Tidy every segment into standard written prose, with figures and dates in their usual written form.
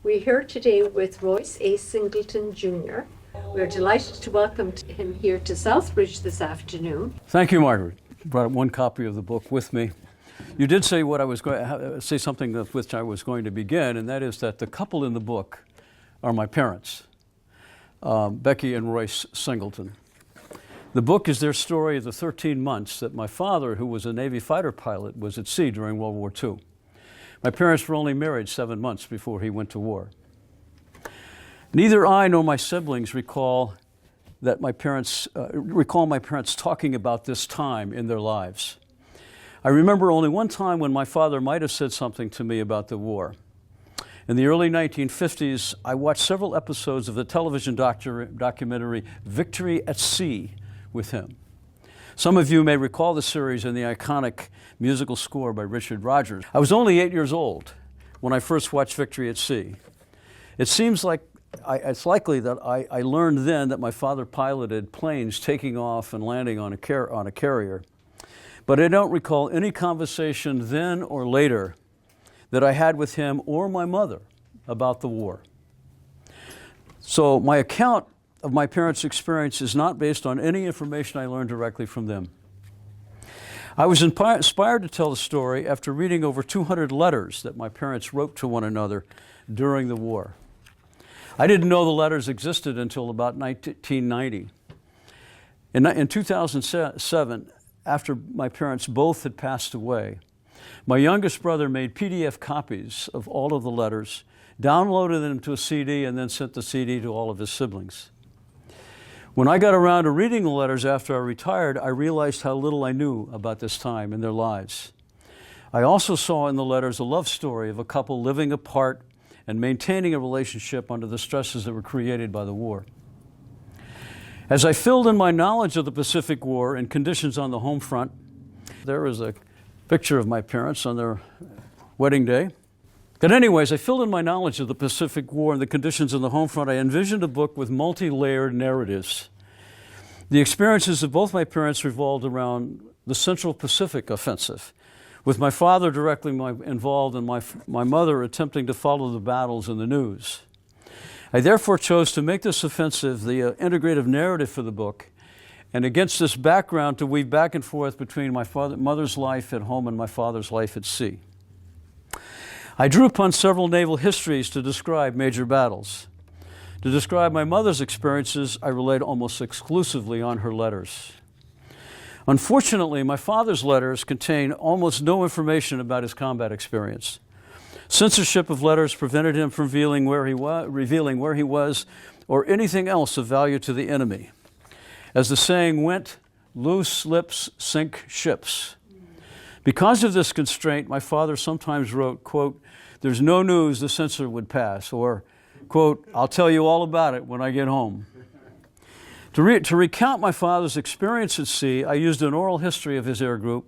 We're here today with Royce A. Singleton Jr. We're delighted to welcome him here to Southbridge this afternoon. Thank you, Margaret. Brought one copy of the book with me. You did say what I was going to say, something with which I was going to begin, and that is that the couple in the book are my parents, Becky and Royce Singleton. The book is their story of the 13 months that my father, who was a Navy fighter pilot, was at sea during World War II. My parents were only married 7 months before he went to war. Neither I nor my siblings recall my parents talking about this time in their lives. I remember only one time when my father might have said something to me about the war. In the early 1950s, I watched several episodes of the television documentary Victory at Sea with him. Some of you may recall the series and the iconic musical score by Richard Rodgers. I was only 8 years old when I first watched Victory at Sea. It seems like it's likely that I learned then that my father piloted planes taking off and landing on a carrier. But I don't recall any conversation then or later that I had with him or my mother about the war. So my account of my parents' experience is not based on any information I learned directly from them. I was inspired to tell the story after reading over 200 letters that my parents wrote to one another during the war. I didn't know the letters existed until about 1990. In 2007, after my parents both had passed away, my youngest brother made PDF copies of all of the letters, downloaded them to a CD, and then sent the CD to all of his siblings. When I got around to reading the letters after I retired, I realized how little I knew about this time in their lives. I also saw in the letters a love story of a couple living apart and maintaining a relationship under the stresses that were created by the war. As I filled in my knowledge of the Pacific War and conditions on the home front, there is a picture of my parents on their wedding day. But anyways, I filled in my knowledge of the Pacific War and the conditions on the home front. I envisioned a book with multi-layered narratives. The experiences of both my parents revolved around the Central Pacific Offensive, with my father directly involved and my mother attempting to follow the battles in the news. I therefore chose to make this offensive the integrative narrative for the book, and against this background to weave back and forth between my mother's life at home and my father's life at sea. I drew upon several naval histories to describe major battles. To describe my mother's experiences, I relied almost exclusively on her letters. Unfortunately, my father's letters contain almost no information about his combat experience. Censorship of letters prevented him from revealing where he was or anything else of value to the enemy. As the saying went, loose lips sink ships. Because of this constraint, my father sometimes wrote, quote, "There's no news the censor would pass," or, quote, "I'll tell you all about it when I get home." To recount my father's experience at sea, I used an oral history of his air group,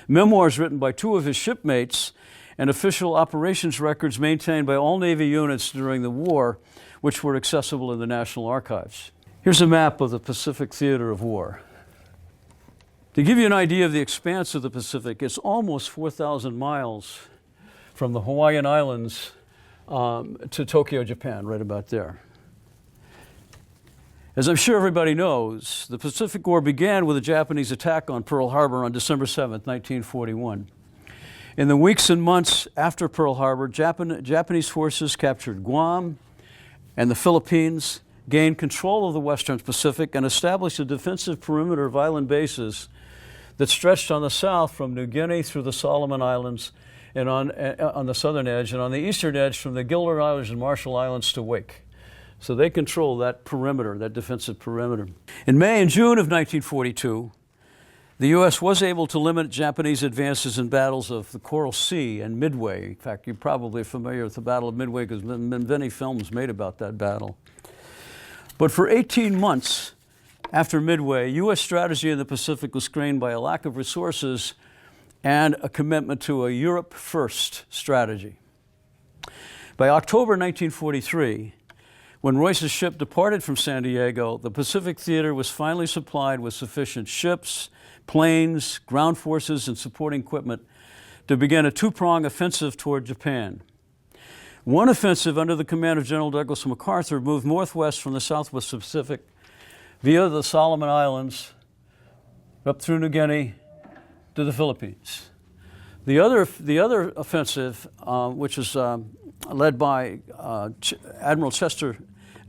memoirs written by two of his shipmates, and official operations records maintained by all Navy units during the war, which were accessible in the National Archives. Here's a map of the Pacific Theater of War. To give you an idea of the expanse of the Pacific, it's almost 4,000 miles from the Hawaiian Islands to Tokyo, Japan, right about there. As I'm sure everybody knows, the Pacific War began with a Japanese attack on Pearl Harbor on December 7th, 1941. In the weeks and months after Pearl Harbor, Japanese forces captured Guam and the Philippines, gained control of the Western Pacific, and established a defensive perimeter of island bases that stretched on the south from New Guinea through the Solomon Islands and on the southern edge, and on the eastern edge from the Gilbert Islands and Marshall Islands to Wake. So they control that perimeter, that defensive perimeter. In May and June of 1942, the U.S. was able to limit Japanese advances in battles of the Coral Sea and Midway. In fact, you're probably familiar with the Battle of Midway because there have been many films made about that battle. But for 18 months after Midway, U.S. strategy in the Pacific was strained by a lack of resources and a commitment to a Europe first strategy. By October 1943, when Royce's ship departed from San Diego, the Pacific Theater was finally supplied with sufficient ships, planes, ground forces, and supporting equipment to begin a two-pronged offensive toward Japan. One offensive under the command of General Douglas MacArthur moved northwest from the southwest Pacific via the Solomon Islands up through New Guinea to the Philippines. The other offensive, which was led by Admiral Chester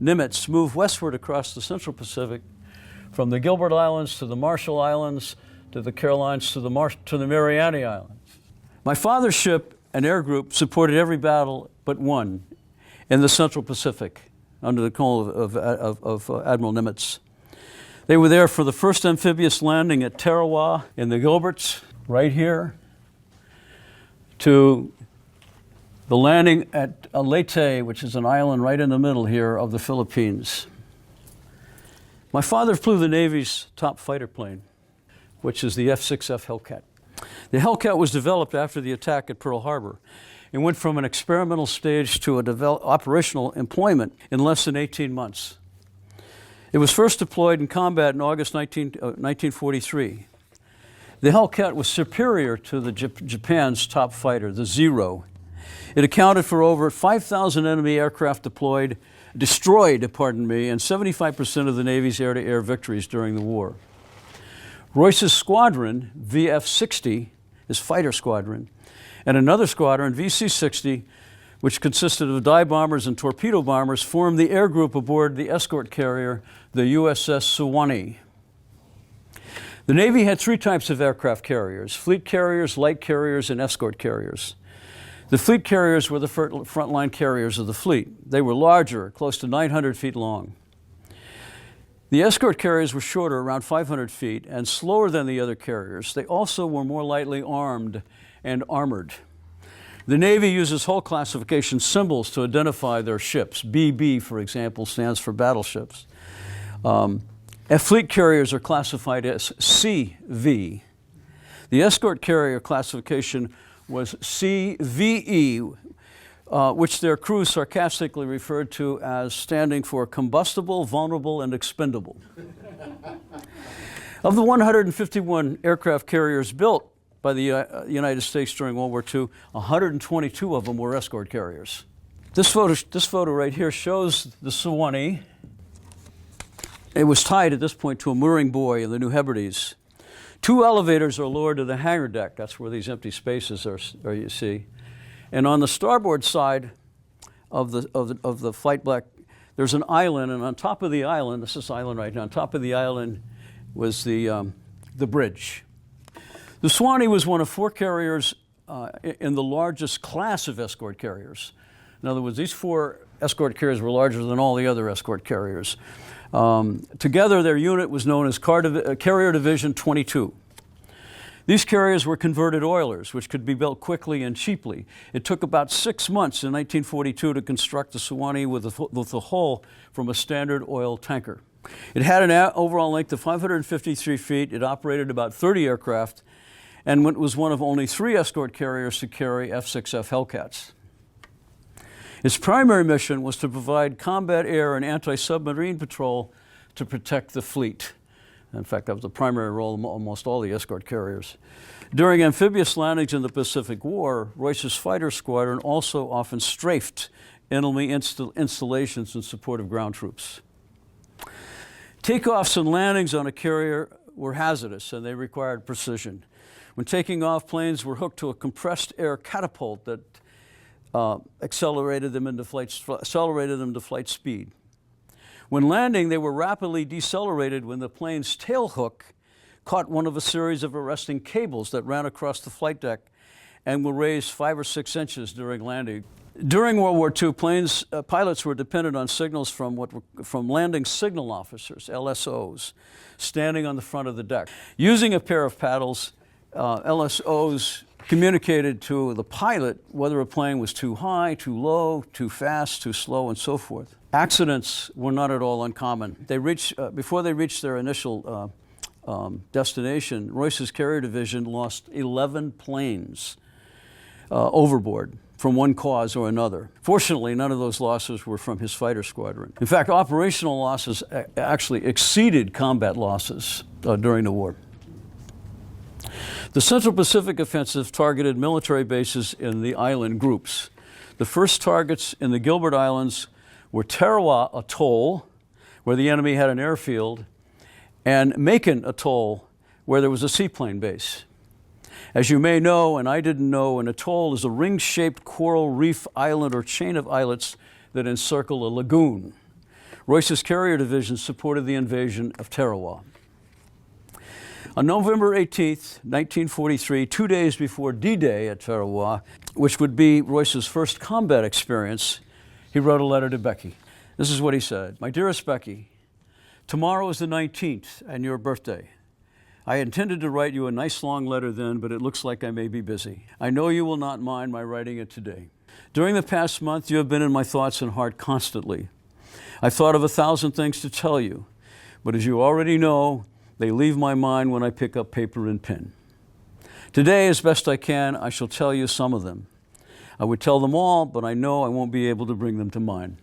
Nimitz, moved westward across the Central Pacific from the Gilbert Islands to the Marshall Islands to the Carolines to the Mariana Islands. My father's ship and air group supported every battle but one in the Central Pacific under the command of Admiral Nimitz. They were there for the first amphibious landing at Tarawa in the Gilberts, right here, to the landing at Leyte, which is an island right in the middle here of the Philippines. My father flew the Navy's top fighter plane, which is the F-6F Hellcat. The Hellcat was developed after the attack at Pearl Harbor and went from an experimental stage to operational employment in less than 18 months. It was first deployed in combat in August 1943. The Hellcat was superior to the Japan's top fighter, the Zero. It accounted for over 5,000 enemy aircraft destroyed, and 75% of the Navy's air-to-air victories during the war. Royce's squadron, VF-60, his fighter squadron, and another squadron, VC-60, which consisted of dive bombers and torpedo bombers, formed the air group aboard the escort carrier, the USS Sewanee. The Navy had three types of aircraft carriers: fleet carriers, light carriers, and escort carriers. The fleet carriers were the frontline carriers of the fleet. They were larger, close to 900 feet long. The escort carriers were shorter, around 500 feet, and slower than the other carriers. They also were more lightly armed and armored. The Navy uses hull classification symbols to identify their ships. BB, for example, stands for battleships. Fleet carriers are classified as CV. The escort carrier classification was CVE, which their crews sarcastically referred to as standing for combustible, vulnerable, and expendable. Of the 151 aircraft carriers built by the United States during World War II, 122 of them were escort carriers. This photo right here shows the Sewanee. It was tied at this point to a mooring buoy in the New Hebrides. Two elevators are lowered to the hangar deck. That's where these empty spaces are you see. And on the starboard side of the flight deck, there's an island, and on top of the island, this is island right now, on top of the island was the bridge. The Sewanee was one of four carriers in the largest class of escort carriers. In other words, these four escort carriers were larger than all the other escort carriers. Together, their unit was known as Carrier Division 22. These carriers were converted oilers, which could be built quickly and cheaply. It took about 6 months in 1942 to construct the Sewanee with the hull from a standard oil tanker. It had an overall length of 553 feet. It operated about 30 aircraft, and it was one of only 3 escort carriers to carry F-6F Hellcats. Its primary mission was to provide combat air and anti-submarine patrol to protect the fleet. In fact, that was the primary role of almost all the escort carriers. During amphibious landings in the Pacific War, Royce's fighter squadron also often strafed enemy installations in support of ground troops. Takeoffs and landings on a carrier were hazardous, and they required precision. When taking off, planes were hooked to a compressed air catapult that accelerated them to flight speed. When landing, they were rapidly decelerated when the plane's tail hook caught one of a series of arresting cables that ran across the flight deck and were raised 5 or 6 inches during landing. During World War II, pilots were dependent on signals from landing signal officers, LSOs, standing on the front of the deck. Using a pair of paddles, LSOs communicated to the pilot whether a plane was too high, too low, too fast, too slow, and so forth. Accidents were not at all uncommon. Before they reached their initial destination, Royce's Carrier Division lost 11 planes overboard from one cause or another. Fortunately, none of those losses were from his fighter squadron. In fact, operational losses actually exceeded combat losses during the war. The Central Pacific Offensive targeted military bases in the island groups. The first targets in the Gilbert Islands were Tarawa Atoll, where the enemy had an airfield, and Macon Atoll, where there was a seaplane base. As you may know, and I didn't know, an atoll is a ring-shaped coral reef island or chain of islets that encircle a lagoon. Royce's carrier division supported the invasion of Tarawa. On November 18th, 1943, 2 days before D-Day at Tarawa, which would be Royce's first combat experience, he wrote a letter to Becky. This is what he said. "My dearest Becky, tomorrow is the 19th and your birthday. I intended to write you a nice long letter then, but it looks like I may be busy. I know you will not mind my writing it today. During the past month, you have been in my thoughts and heart constantly. I've thought of 1,000 things to tell you, but as you already know, they leave my mind when I pick up paper and pen. Today, as best I can, I shall tell you some of them. I would tell them all, but I know I won't be able to bring them to mind.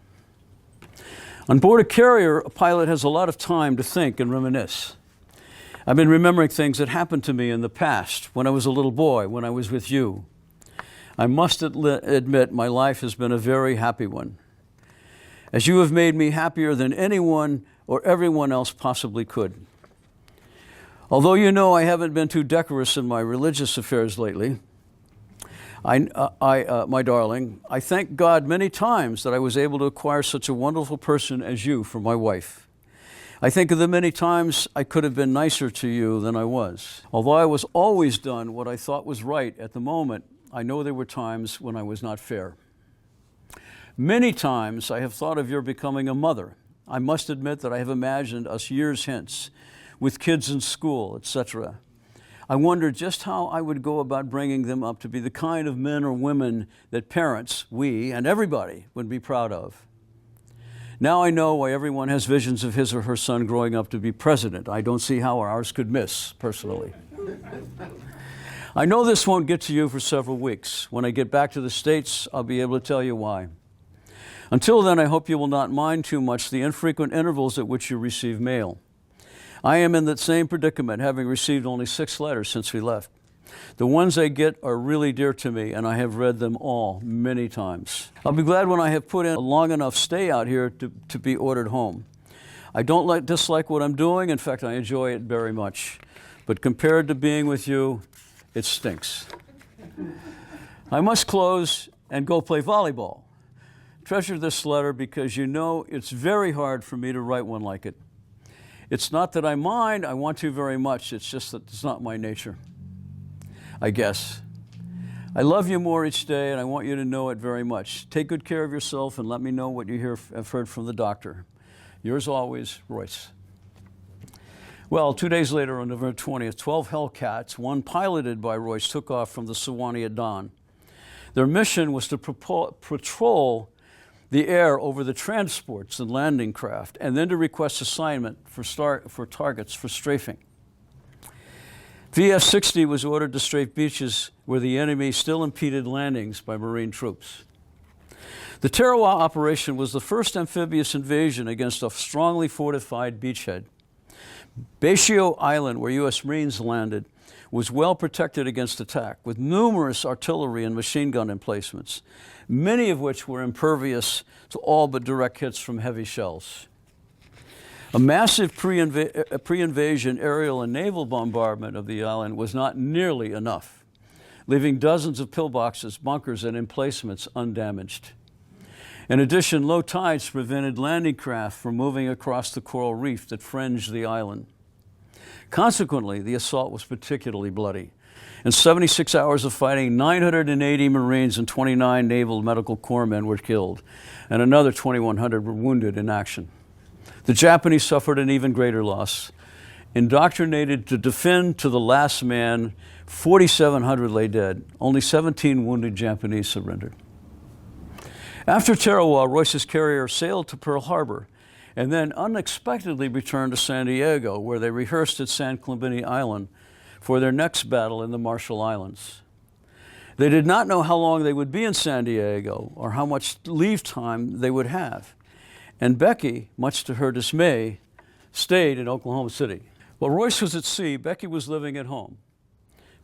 On board a carrier, a pilot has a lot of time to think and reminisce. I've been remembering things that happened to me in the past, when I was a little boy, when I was with you. I must admit my life has been a very happy one, as you have made me happier than anyone or everyone else possibly could. Although you know I haven't been too decorous in my religious affairs lately, my darling, I thank God many times that I was able to acquire such a wonderful person as you for my wife. I think of the many times I could have been nicer to you than I was. Although I was always done what I thought was right at the moment, I know there were times when I was not fair. Many times I have thought of your becoming a mother. I must admit that I have imagined us years hence, with kids in school, etc. I wondered just how I would go about bringing them up to be the kind of men or women that parents, we, and everybody would be proud of. Now I know why everyone has visions of his or her son growing up to be president. I don't see how ours could miss, personally. I know this won't get to you for several weeks. When I get back to the States, I'll be able to tell you why. Until then, I hope you will not mind too much the infrequent intervals at which you receive mail. I am in that same predicament, having received only 6 letters since we left. The ones I get are really dear to me, and I have read them all many times. I'll be glad when I have put in a long enough stay out here to be ordered home. I don't dislike what I'm doing. In fact, I enjoy it very much. But compared to being with you, it stinks. I must close and go play volleyball. Treasure this letter because you know it's very hard for me to write one like it. It's not that I mind, I want to very much. It's just that it's not my nature, I guess. I love you more each day, and I want you to know it very much. Take good care of yourself, and let me know what you have heard from the doctor. Yours always, Royce. Well, 2 days later, on November 20th, 12 Hellcats, one piloted by Royce, took off from the Sewanee at dawn. Their mission was to patrol the air over the transports and landing craft, and then to request assignment for targets for strafing. VS-60 was ordered to strafe beaches where the enemy still impeded landings by Marine troops. The Tarawa operation was the first amphibious invasion against a strongly fortified beachhead. Batio Island, where U.S. Marines landed, was well protected against attack, with numerous artillery and machine gun emplacements, many of which were impervious to all but direct hits from heavy shells. A massive pre-invasion aerial and naval bombardment of the island was not nearly enough, leaving dozens of pillboxes, bunkers, and emplacements undamaged. In addition, low tides prevented landing craft from moving across the coral reef that fringed the island. Consequently, the assault was particularly bloody. In 76 hours of fighting, 980 Marines and 29 Naval Medical Corps men were killed, and another 2,100 were wounded in action. The Japanese suffered an even greater loss. Indoctrinated to defend to the last man, 4,700 lay dead. Only 17 wounded Japanese surrendered. After Tarawa, Royce's carrier sailed to Pearl Harbor and then unexpectedly returned to San Diego, where they rehearsed at San Clemente Island for their next battle in the Marshall Islands. They did not know how long they would be in San Diego or how much leave time they would have. And Becky, much to her dismay, stayed in Oklahoma City. While Royce was at sea, Becky was living at home,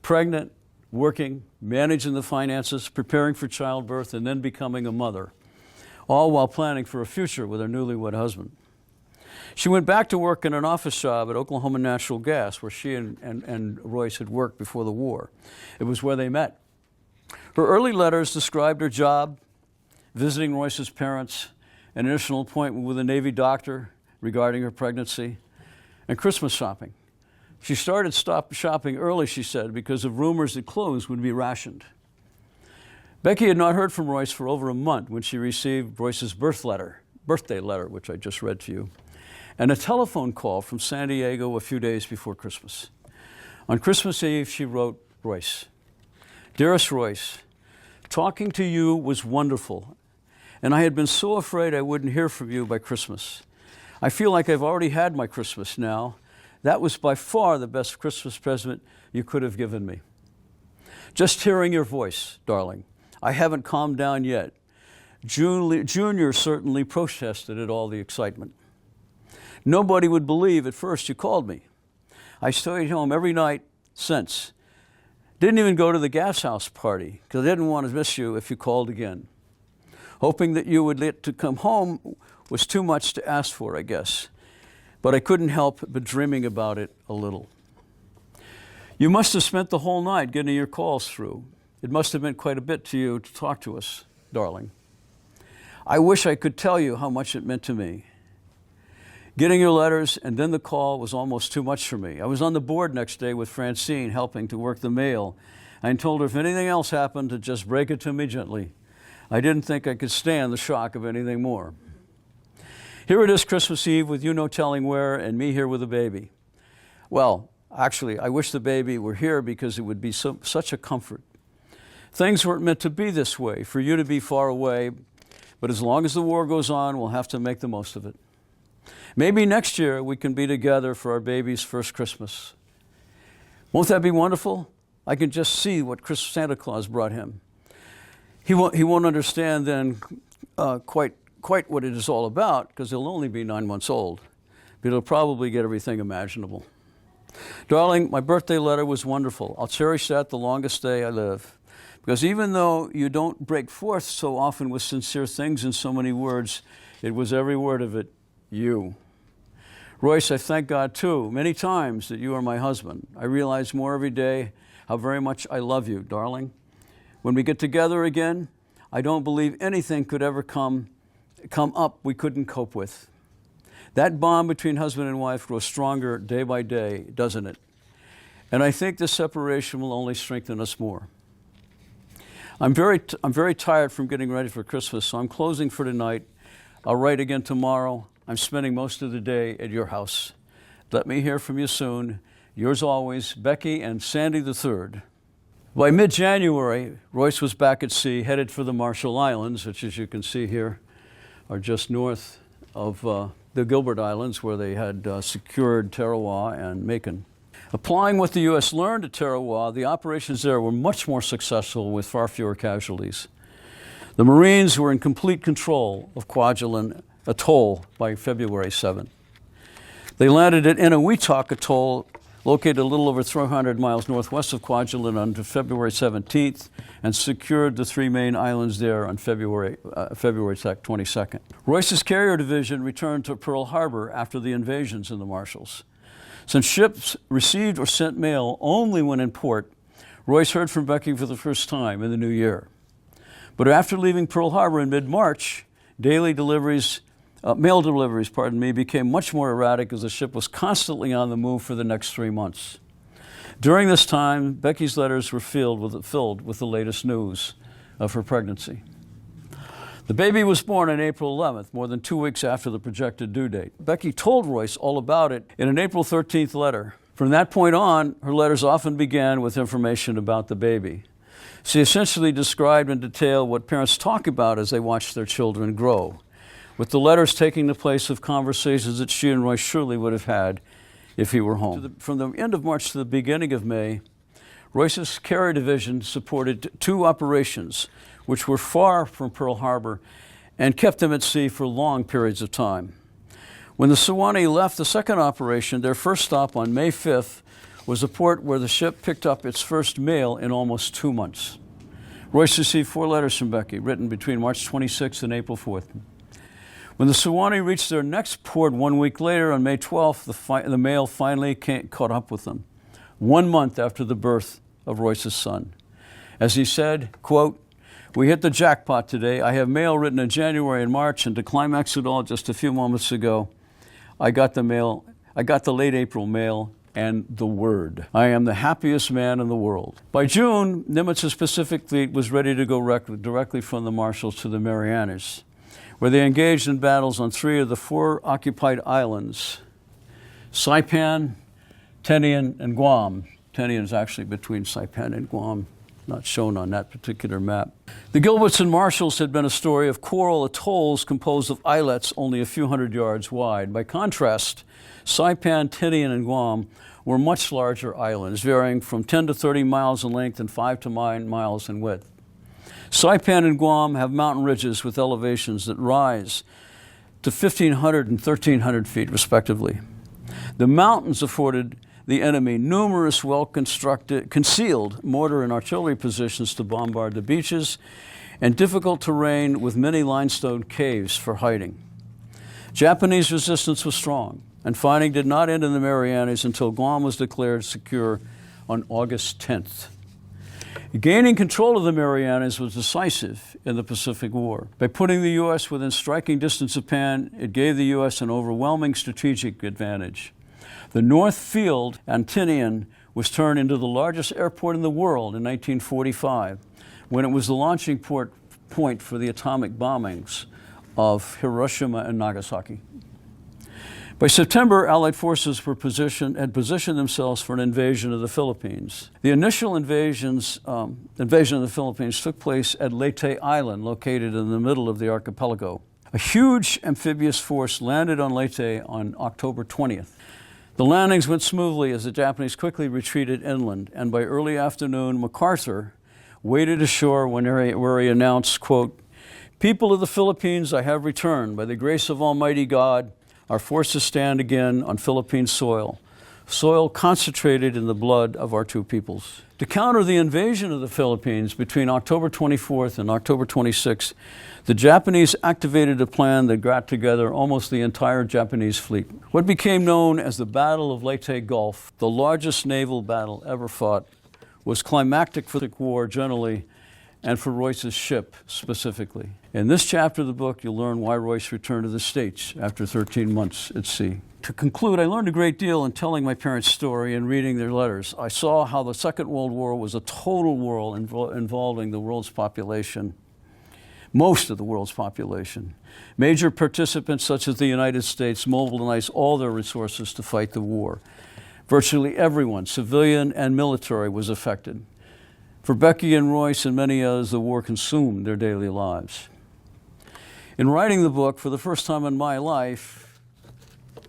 pregnant, working, managing the finances, preparing for childbirth, and then becoming a mother, all while planning for a future with her newlywed husband. She went back to work in an office job at Oklahoma Natural Gas, where she and Royce had worked before the war. It was where they met. Her early letters described her job, visiting Royce's parents, an initial appointment with a Navy doctor regarding her pregnancy, and Christmas shopping. She started shopping early, she said, because of rumors that clothes would be rationed. Becky had not heard from Royce for over a month when she received Royce's birthday letter, which I just read to you, and a telephone call from San Diego a few days before Christmas. On Christmas Eve, she wrote, Royce, "Dearest Royce, talking to you was wonderful, and I had been so afraid I wouldn't hear from you by Christmas. I feel like I've already had my Christmas now. That was by far the best Christmas present you could have given me. Just hearing your voice, darling. I haven't calmed down yet. Junior certainly protested at all the excitement. Nobody would believe at first you called me. I stayed home every night since. Didn't even go to the gas house party because I didn't want to miss you if you called again. Hoping that you would let to come home was too much to ask for, I guess. But I couldn't help but dreaming about it a little. You must have spent the whole night getting your calls through. It must have meant quite a bit to you to talk to us, darling. I wish I could tell you how much it meant to me. Getting your letters and then the call was almost too much for me. I was on the board next day with Francine helping to work the mail. I told her if anything else happened to just break it to me gently. I didn't think I could stand the shock of anything more. Here it is Christmas Eve with you no telling where and me here with a baby. Well, actually, I wish the baby were here because it would be such a comfort. Things weren't meant to be this way, for you to be far away, but as long as the war goes on, we'll have to make the most of it. Maybe next year we can be together for our baby's first Christmas. Won't that be wonderful? I can just see what Santa Claus brought him. He won't understand then quite what it is all about because he'll only be 9 months old, but he'll probably get everything imaginable. Darling, my birthday letter was wonderful. I'll cherish that the longest day I live. Because even though you don't break forth so often with sincere things in so many words, it was every word of it, you. Royce, I thank God too, many times that you are my husband. I realize more every day how very much I love you, darling. When we get together again, I don't believe anything could ever come up we couldn't cope with. That bond between husband and wife grows stronger day by day, doesn't it? And I think this separation will only strengthen us more. I'm very tired from getting ready for Christmas, so I'm closing for tonight. I'll write again tomorrow. I'm spending most of the day at your house. Let me hear from you soon. Yours always, Becky and Sandy III. By mid-January, Royce was back at sea, headed for the Marshall Islands, which, as you can see here, are just north of the Gilbert Islands, where they had secured Tarawa and Macon. Applying what the U.S. learned at Tarawa, the operations there were much more successful with far fewer casualties. The Marines were in complete control of Kwajalein Atoll by February 7th. They landed at Eniwetok Atoll, located a little over 300 miles northwest of Kwajalein, on February 17th, and secured the 3 main islands there on February 22nd. Royce's carrier division returned to Pearl Harbor after the invasions in the Marshalls. Since ships received or sent mail only when in port, Royce heard from Becky for the first time in the new year. But after leaving Pearl Harbor in mid-March, mail deliveries, became much more erratic as the ship was constantly on the move for the next 3 months. During this time, Becky's letters were filled with the latest news of her pregnancy. The baby was born on April 11th, more than 2 weeks after the projected due date. Becky told Royce all about it in an April 13th letter. From that point on, her letters often began with information about the baby. She essentially described in detail what parents talk about as they watch their children grow, with the letters taking the place of conversations that she and Royce surely would have had if he were home. From the end of March to the beginning of May, Royce's carrier division supported 2 operations which were far from Pearl Harbor and kept them at sea for long periods of time. When the Sewanee left the second operation, their first stop on May 5th was the port where the ship picked up its first mail in almost 2 months. Royce received 4 letters from Becky, written between March 26th and April 4th. When the Suwannee reached their next port 1 week later, on May 12th, the mail finally caught up with them, 1 month after the birth of Royce's son. As he said, quote, "We hit the jackpot today. I have mail written in January and March, and to climax it all, just a few moments ago, I got the late April mail and the word. I am the happiest man in the world." By June, Nimitz's Pacific Fleet was ready to go directly from the Marshalls to the Marianas, where they engaged in battles on 3 of the 4 occupied islands, Saipan, Tinian, and Guam. Tinian is actually between Saipan and Guam, not shown on that particular map. The Gilberts and Marshalls had been a story of coral atolls composed of islets only a few hundred yards wide. By contrast, Saipan, Tinian, and Guam were much larger islands, varying from 10 to 30 miles in length and 5 to 9 miles in width. Saipan and Guam have mountain ridges with elevations that rise to 1,500 and 1,300 feet, respectively. The mountains afforded the enemy numerous well-constructed, concealed mortar and artillery positions to bombard the beaches, and difficult terrain with many limestone caves for hiding. Japanese resistance was strong, and fighting did not end in the Marianas until Guam was declared secure on August 10th. Gaining control of the Marianas was decisive in the Pacific War. By putting the U.S. within striking distance of Japan, it gave the U.S. an overwhelming strategic advantage. The North Field, Tinian, was turned into the largest airport in the world in 1945, when it was the launching point for the atomic bombings of Hiroshima and Nagasaki. By September, Allied forces had positioned themselves for an invasion of the Philippines. The initial invasion of the Philippines took place at Leyte Island, located in the middle of the archipelago. A huge amphibious force landed on Leyte on October 20th. The landings went smoothly as the Japanese quickly retreated inland, and by early afternoon, MacArthur waded ashore where he announced, quote, "People of the Philippines, I have returned. By the grace of Almighty God, our forces stand again on Philippine soil concentrated in the blood of our 2 peoples." To counter the invasion of the Philippines between October 24th and October 26th, the Japanese activated a plan that got together almost the entire Japanese fleet. What became known as the Battle of Leyte Gulf, the largest naval battle ever fought, was climactic for the war generally and for Royce's ship specifically. In this chapter of the book, you'll learn why Royce returned to the States after 13 months at sea. To conclude, I learned a great deal in telling my parents' story and reading their letters. I saw how the Second World War was a total war involving the world's population, most of the world's population. Major participants such as the United States mobilized all their resources to fight the war. Virtually everyone, civilian and military, was affected. For Becky and Royce and many others, the war consumed their daily lives. In writing the book, for the first time in my life,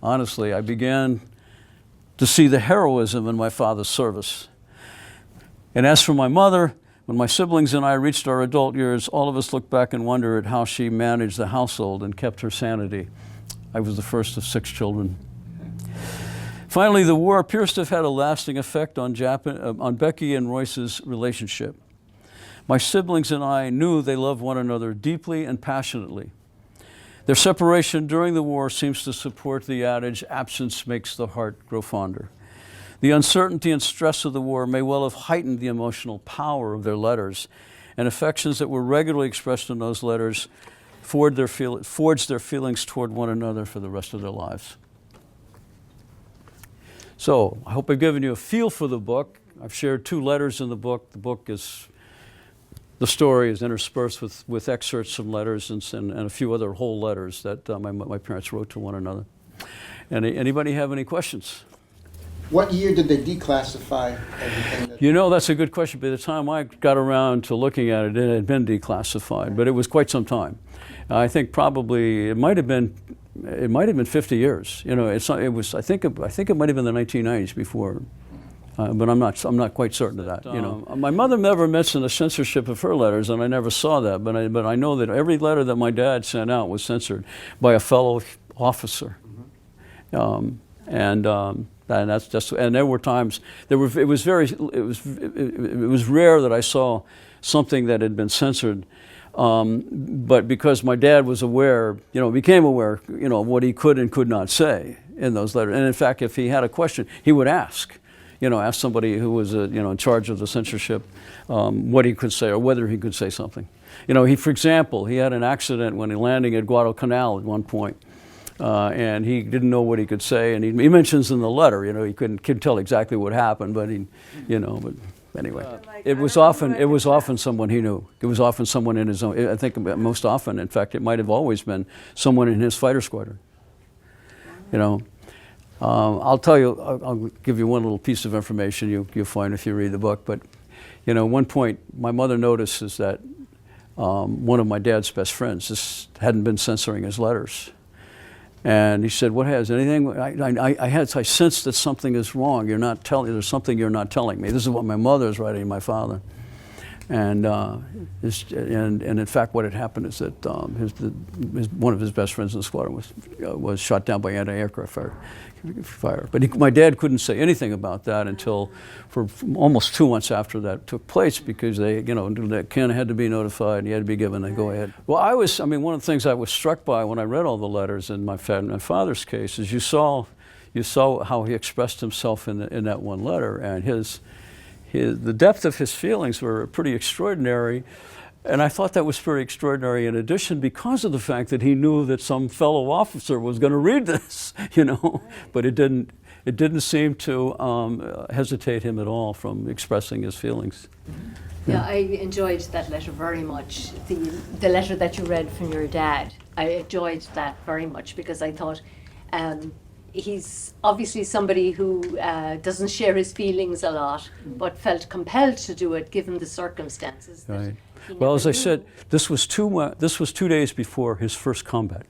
honestly, I began to see the heroism in my father's service. And as for my mother, when my siblings and I reached our adult years, all of us looked back and wondered how she managed the household and kept her sanity. I was the first of 6 children. Finally, the war appears to have had a lasting effect on Becky and Royce's relationship. My siblings and I knew they loved one another deeply and passionately. Their separation during the war seems to support the adage, absence makes the heart grow fonder. The uncertainty and stress of the war may well have heightened the emotional power of their letters, and affections that were regularly expressed in those letters forged their feelings toward one another for the rest of their lives. So, I hope I've given you a feel for the book. I've shared 2 letters in the book. The story is interspersed with excerpts from letters and a few other whole letters that my parents wrote to one another. Anybody have any questions? What year did they declassify everything? You know, that's a good question. By the time I got around to looking at it, it had been declassified, but it was quite some time. I think probably it might have been 50 years. You know, I think it might have been the 1990s before. But I'm not quite certain of that. You know, my mother never mentioned the censorship of her letters, and I never saw that. But I know that every letter that my dad sent out was censored by a fellow officer. And that's just. And there were times it was rare that I saw something that had been censored. But because my dad was aware, became aware, of what he could and could not say in those letters. And in fact, if he had a question, he would ask somebody who was, in charge of the censorship, what he could say or whether he could say something. For example, he had an accident when he landing at Guadalcanal at one point, and he didn't know what he could say. And he mentions in the letter, he couldn't tell exactly what happened, but but. Anyway, it was often someone he knew. It was often someone in his own. I think most often, in fact, it might have always been someone in his fighter squadron. I'll tell you. I'll give you one little piece of information you'll find if you read the book. But one point my mother notices that one of my dad's best friends just hadn't been censoring his letters. And he said, "What has anything? I sensed that something is wrong. You're not telling. There's something you're not telling me." This is what my mother is writing my father, and in fact, what had happened is that one of his best friends in the squadron was shot down by anti-aircraft fire. But my dad couldn't say anything about that until for almost 2 months after that took place, because Ken had to be notified and he had to be given a go-ahead. Well, one of the things I was struck by when I read all the letters in my father's case is you saw how he expressed himself in that one letter, and the depth of his feelings were pretty extraordinary. And I thought that was very extraordinary in addition because of the fact that he knew that some fellow officer was going to read this, but it didn't seem to hesitate him at all from expressing his feelings. Yeah, I enjoyed that letter very much. The letter that you read from your dad, I enjoyed that very much because I thought he's obviously somebody who doesn't share his feelings a lot, but felt compelled to do it given the circumstances. Right. Well, as I said, this was 2 days before his first combat.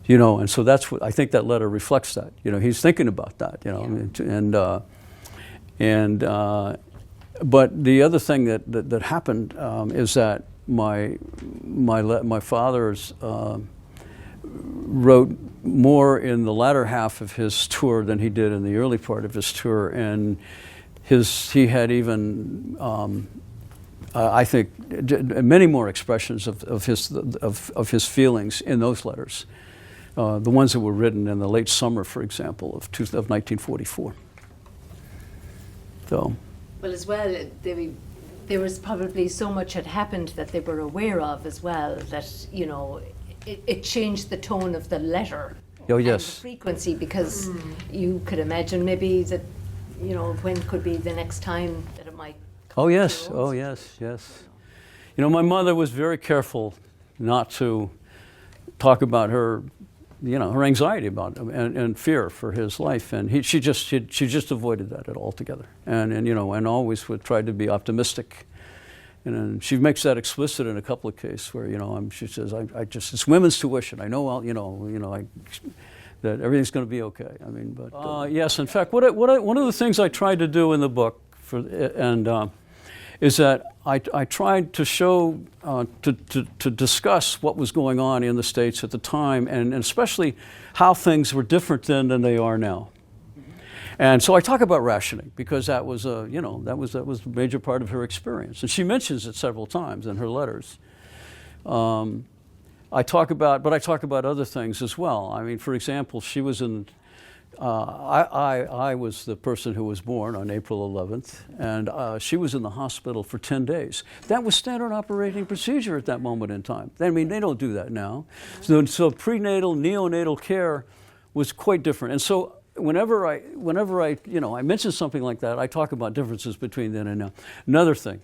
And so that's what I think that letter reflects that. He's thinking about that. Yeah. But the other thing that happened is that my father's wrote more in the latter half of his tour than he did in the early part of his tour, and he had even. I think many more expressions of his feelings in those letters, the ones that were written in the late summer, for example, of 1944. So. Well, as well, there was probably so much had happened that they were aware of as well that it changed the tone of the letter. Oh yes. And the frequency, because you could imagine maybe that when could be the next time that it might. Oh yes, oh yes, yes. My mother was very careful not to talk about her, her anxiety about him and fear for his life, and she just avoided that altogether, and always would try to be optimistic, and she makes that explicit in a couple of cases where she says it's women's tuition. I know that everything's going to be okay. But yes, in fact, one of the things I tried to do in the book is that I tried to show, to discuss what was going on in the States at the time, and especially how things were different then than they are now. And so I talk about rationing because that was a major part of her experience, and she mentions it several times in her letters. I talk about other things as well. For example, she was in. I was the person who was born on April 11th, and she was in the hospital for 10 days. That was standard operating procedure at that moment in time. They don't do that now. So prenatal, neonatal care was quite different. And so whenever I mention something like that, I talk about differences between then and now. Another thing,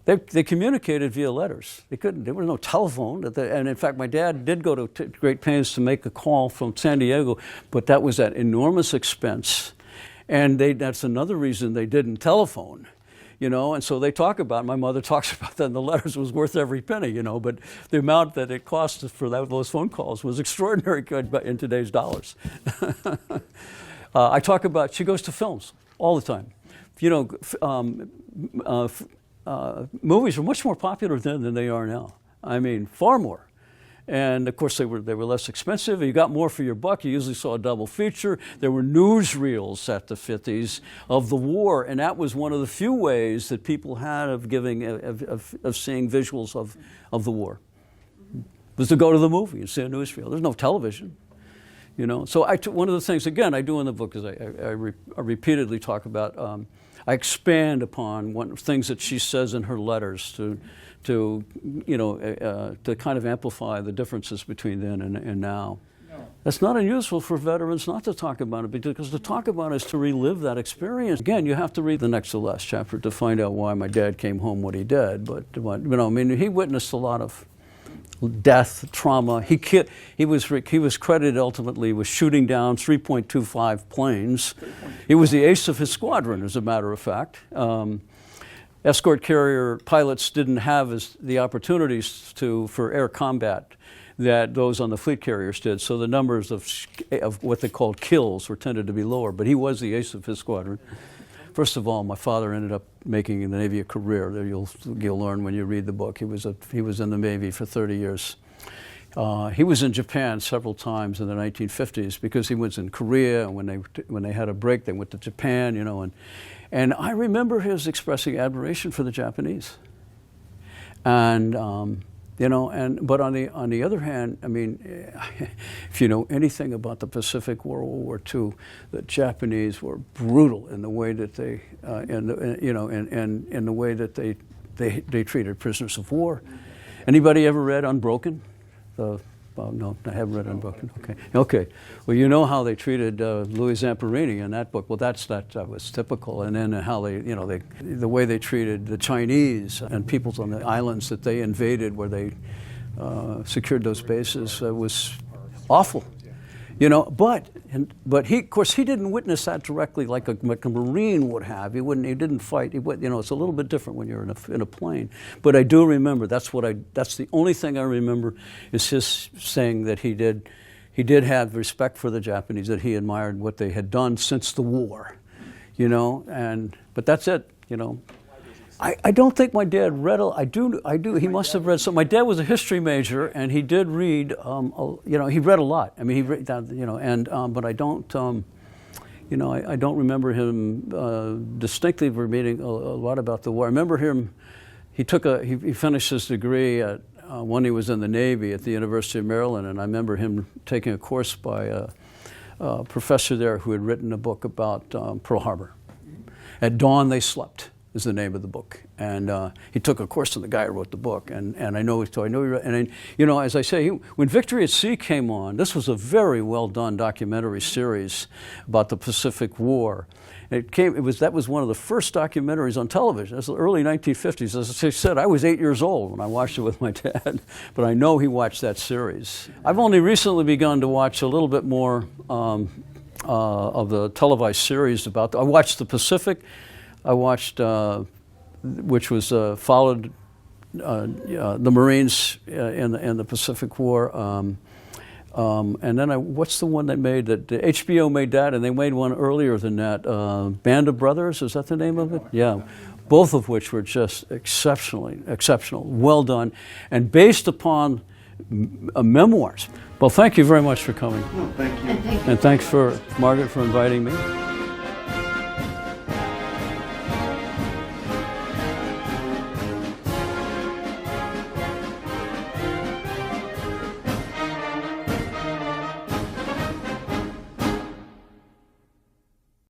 they communicated via letters. There was no telephone. And in fact, my dad did go to great pains to make a call from San Diego, but that was at enormous expense. And that's another reason they didn't telephone, and so my mother talks about that in the letters, was worth every penny, but the amount that it cost for those phone calls was extraordinary good in today's dollars. I talk about, she goes to films all the time. Movies were much more popular then than they are now. Far more. And of course, they were less expensive. You got more for your buck. You usually saw a double feature. There were newsreels at the 50s of the war, and that was one of the few ways that people had of seeing visuals of the war. Was to go to the movie and see a newsreel. There's no television, you know. So one of the things, again, I do in the book is I repeatedly talk about. I expand upon things that she says in her letters to kind of amplify the differences between then and now. No. That's not unusual for veterans not to talk about it, because to talk about it is to relive that experience. Again, you have to read the next to last chapter to find out why my dad came home what he did. But you know, I mean, he witnessed a lot of death, trauma. He was credited ultimately with shooting down 3.25 planes. He was the ace of his squadron, as a matter of fact. Escort carrier pilots didn't have the opportunities for air combat that those on the fleet carriers did, so the numbers of what they called kills tended to be lower, but he was the ace of his squadron. First of all, my father ended up making in the Navy a career. There you'll learn when you read the book. He was in the Navy for 30 years. He was in Japan several times in the 1950s because he was in Korea, and when they had a break, they went to Japan, you know, and I remember his expressing admiration for the Japanese. And you know, but on the other hand, I mean, if you know anything about the Pacific War, World War II, the Japanese were brutal in the way that they, in the way that they treated prisoners of war. Anybody ever read Unbroken? No, I haven't read Unbroken. Okay. Well, you know how they treated Louis Zamperini in that book. Well, that was typical. And then how the way they treated the Chinese and peoples on the islands that they invaded, where they secured those bases, was awful. You know, but he, of course, he didn't witness that directly like a Marine would have. He didn't fight. You know, it's a little bit different when you're in a plane. But I do remember. That's the only thing I remember is his saying that he did have respect for the Japanese, that he admired what they had done since the war. You know, but that's it. You know. I don't think my dad read. I do. He must have read some. My dad was a history major, and he did read. You know, he read a lot. I mean, he read that. You know, and but I don't. You know, I don't remember him distinctly reading a lot about the war. I remember him. He finished his degree when he was in the Navy at the University of Maryland, and I remember him taking a course by a professor there who had written a book about Pearl Harbor. At dawn they slept is the name of the book, and he took a course from the guy who wrote the book, and I know he read, and you know, as I say, when Victory at Sea came on, this was a very well done documentary series about the Pacific War. That was one of the first documentaries on television. That's the early 1950s. As I said, I was 8 years old when I watched it with my dad, but I know he watched that series. I've only recently begun to watch a little bit more of the televised series about. I watched the Pacific. I watched, which was followed the Marines in the Pacific War, and then what's the one that made that? HBO made that, and they made one earlier than that. Band of Brothers, is that the name of it? Yeah, both of which were just exceptional, well done, and based upon memoirs. Well, thank you very much for coming. No, thank you. And thanks for Margaret for inviting me.